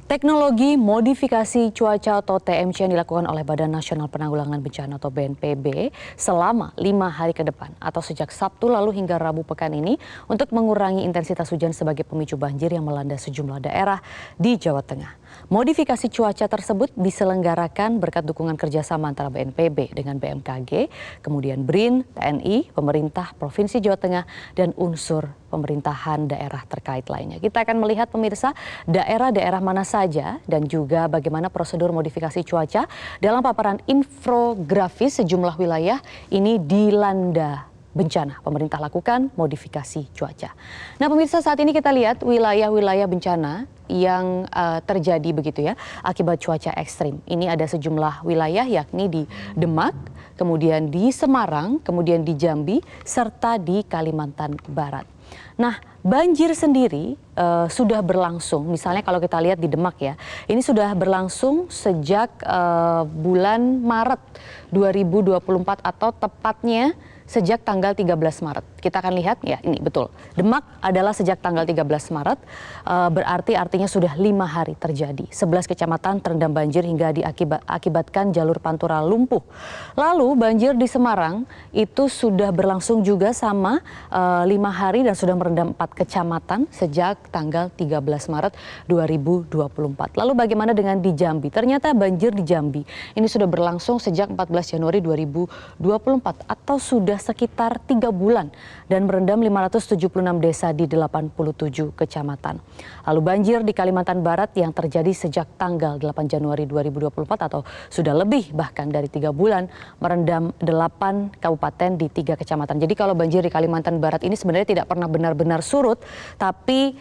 Teknologi modifikasi cuaca atau TMC yang dilakukan oleh Badan Nasional Penanggulangan Bencana atau BNPB selama 5 hari ke depan atau sejak Sabtu lalu hingga Rabu pekan ini untuk mengurangi intensitas hujan sebagai pemicu banjir yang melanda sejumlah daerah di Jawa Tengah. Modifikasi cuaca tersebut diselenggarakan berkat dukungan kerjasama antara BNPB dengan BMKG, kemudian BRIN, TNI, pemerintah Provinsi Jawa Tengah, dan unsur pemerintahan daerah terkait lainnya. Kita akan melihat pemirsa daerah-daerah mana saja dan juga bagaimana prosedur modifikasi cuaca dalam paparan infografis sejumlah wilayah ini dilanda bencana. Pemerintah lakukan modifikasi cuaca. Nah pemirsa, saat ini kita lihat wilayah-wilayah bencana yang terjadi begitu ya akibat cuaca ekstrim. Ini ada sejumlah wilayah yakni di Demak, kemudian di Semarang, kemudian di Jambi, serta di Kalimantan Barat. Nah, banjir sendiri sudah berlangsung, misalnya kalau kita lihat di Demak ya, ini sudah berlangsung sejak bulan Maret 2024 atau tepatnya sejak tanggal 13 Maret. Kita akan lihat ya, ini betul. Demak adalah sejak tanggal 13 Maret, berarti artinya sudah 5 hari terjadi. 11 kecamatan terendam banjir hingga diakibatkan jalur pantura lumpuh. Lalu banjir di Semarang itu sudah berlangsung juga sama 5 hari dan sudah merendam 4 kecamatan sejak tanggal 13 Maret 2024. Lalu bagaimana dengan di Jambi? Ternyata banjir di Jambi ini sudah berlangsung sejak 14 Januari 2024 atau sudah sekitar 3 bulan dan merendam 576 desa di 87 kecamatan. Lalu banjir di Kalimantan Barat yang terjadi sejak tanggal 8 Januari 2024 atau sudah lebih bahkan dari 3 bulan merendam 8 kabupaten di 3 kecamatan. Jadi kalau banjir di Kalimantan Barat ini sebenarnya tidak pernah benar-benar surut, tapi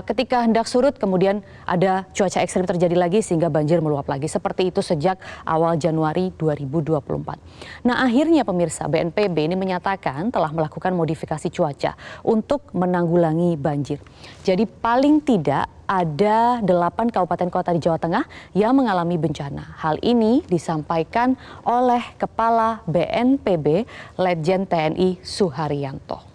ketika hendak surut kemudian ada cuaca ekstrim terjadi lagi sehingga banjir meluap lagi. Seperti itu sejak awal Januari 2024. Nah akhirnya pemirsa, BNPB ini menyatakan telah melakukan modifikasi cuaca untuk menanggulangi banjir. Jadi paling tidak ada 8 kabupaten kota di Jawa Tengah yang mengalami bencana. Hal ini disampaikan oleh Kepala BNPB Letjen TNI Suharyanto.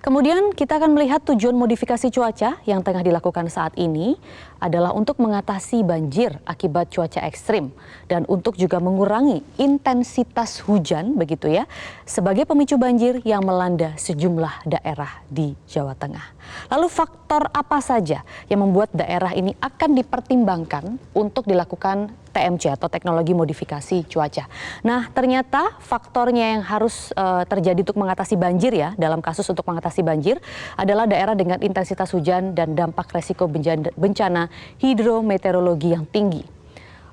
Kemudian kita akan melihat tujuan modifikasi cuaca yang tengah dilakukan saat ini adalah untuk mengatasi banjir akibat cuaca ekstrim dan untuk juga mengurangi intensitas hujan begitu ya sebagai pemicu banjir yang melanda sejumlah daerah di Jawa Tengah. Lalu faktor apa saja yang membuat daerah ini akan dipertimbangkan untuk dilakukan TMC atau teknologi modifikasi cuaca. Nah, ternyata faktornya yang harus terjadi untuk mengatasi banjir ya, dalam kasus untuk mengatasi banjir adalah daerah dengan intensitas hujan dan dampak resiko bencana hidrometeorologi yang tinggi.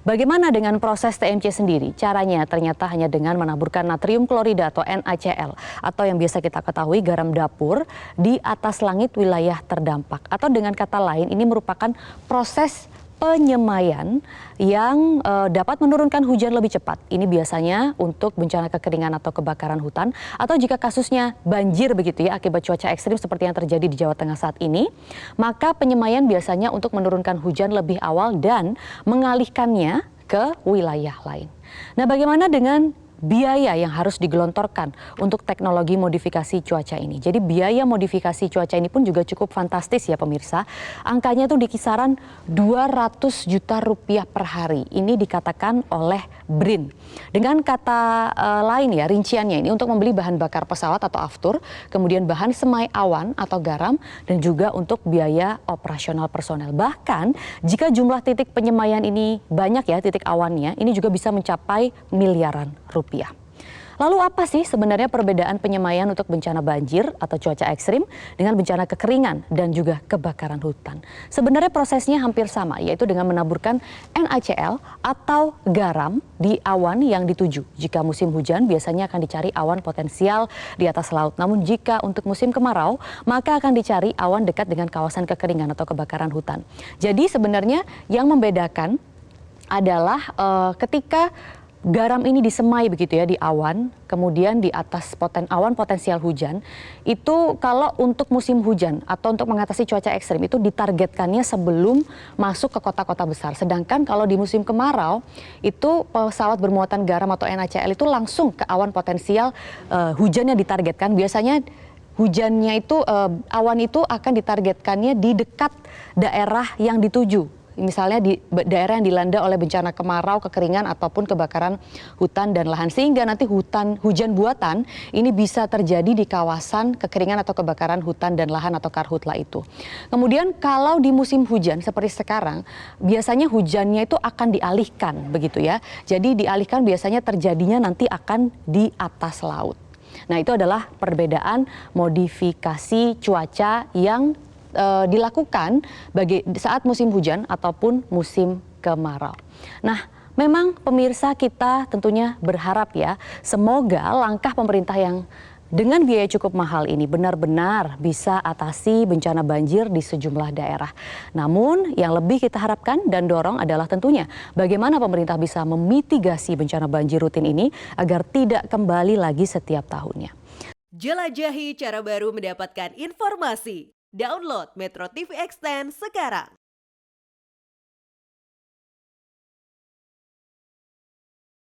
Bagaimana dengan proses TMC sendiri? Caranya ternyata hanya dengan menaburkan natrium klorida atau NaCl atau yang biasa kita ketahui garam dapur di atas langit wilayah terdampak. Atau dengan kata lain ini merupakan proses penyemaian yang dapat menurunkan hujan lebih cepat. Ini biasanya untuk bencana kekeringan atau kebakaran hutan atau jika kasusnya banjir begitu ya akibat cuaca ekstrim seperti yang terjadi di Jawa Tengah saat ini, maka penyemaian biasanya untuk menurunkan hujan lebih awal dan mengalihkannya ke wilayah lain. Nah, bagaimana dengan biaya yang harus digelontorkan untuk teknologi modifikasi cuaca ini? Jadi biaya modifikasi cuaca ini pun juga cukup fantastis ya pemirsa. Angkanya itu di kisaran 200 juta rupiah per hari. Ini dikatakan oleh BRIN. Dengan kata lain ya, rinciannya ini untuk membeli bahan bakar pesawat atau aftur, kemudian bahan semai awan atau garam, dan juga untuk biaya operasional personel. Bahkan jika jumlah titik penyemaian ini banyak ya, titik awannya, ini juga bisa mencapai miliaran rupiah. Lalu apa sih sebenarnya perbedaan penyemaian untuk bencana banjir atau cuaca ekstrim dengan bencana kekeringan dan juga kebakaran hutan? Sebenarnya prosesnya hampir sama, yaitu dengan menaburkan NaCl atau garam di awan yang dituju. Jika musim hujan biasanya akan dicari awan potensial di atas laut. Namun jika untuk musim kemarau maka akan dicari awan dekat dengan kawasan kekeringan atau kebakaran hutan. Jadi sebenarnya yang membedakan adalah ketika garam ini disemai begitu ya di awan, kemudian di atas awan potensial hujan, itu kalau untuk musim hujan atau untuk mengatasi cuaca ekstrim itu ditargetkannya sebelum masuk ke kota-kota besar. Sedangkan kalau di musim kemarau itu pesawat bermuatan garam atau NaCl itu langsung ke awan potensial hujan yang ditargetkan biasanya hujannya itu awan itu akan ditargetkannya di dekat daerah yang dituju. Misalnya di daerah yang dilanda oleh bencana kemarau, kekeringan ataupun kebakaran hutan dan lahan, sehingga nanti hujan buatan ini bisa terjadi di kawasan kekeringan atau kebakaran hutan dan lahan atau karhutla itu. Kemudian kalau di musim hujan seperti sekarang, biasanya hujannya itu akan dialihkan begitu ya. Jadi dialihkan biasanya terjadinya nanti akan di atas laut. Nah, itu adalah perbedaan modifikasi cuaca yang dilakukan saat musim hujan ataupun musim kemarau. Nah, memang pemirsa kita tentunya berharap ya, semoga langkah pemerintah yang dengan biaya cukup mahal ini benar-benar bisa atasi bencana banjir di sejumlah daerah. Namun yang lebih kita harapkan dan dorong adalah tentunya bagaimana pemerintah bisa memitigasi bencana banjir rutin ini agar tidak kembali lagi setiap tahunnya. Jelajahi cara baru mendapatkan informasi. Download Metro TV Extend sekarang.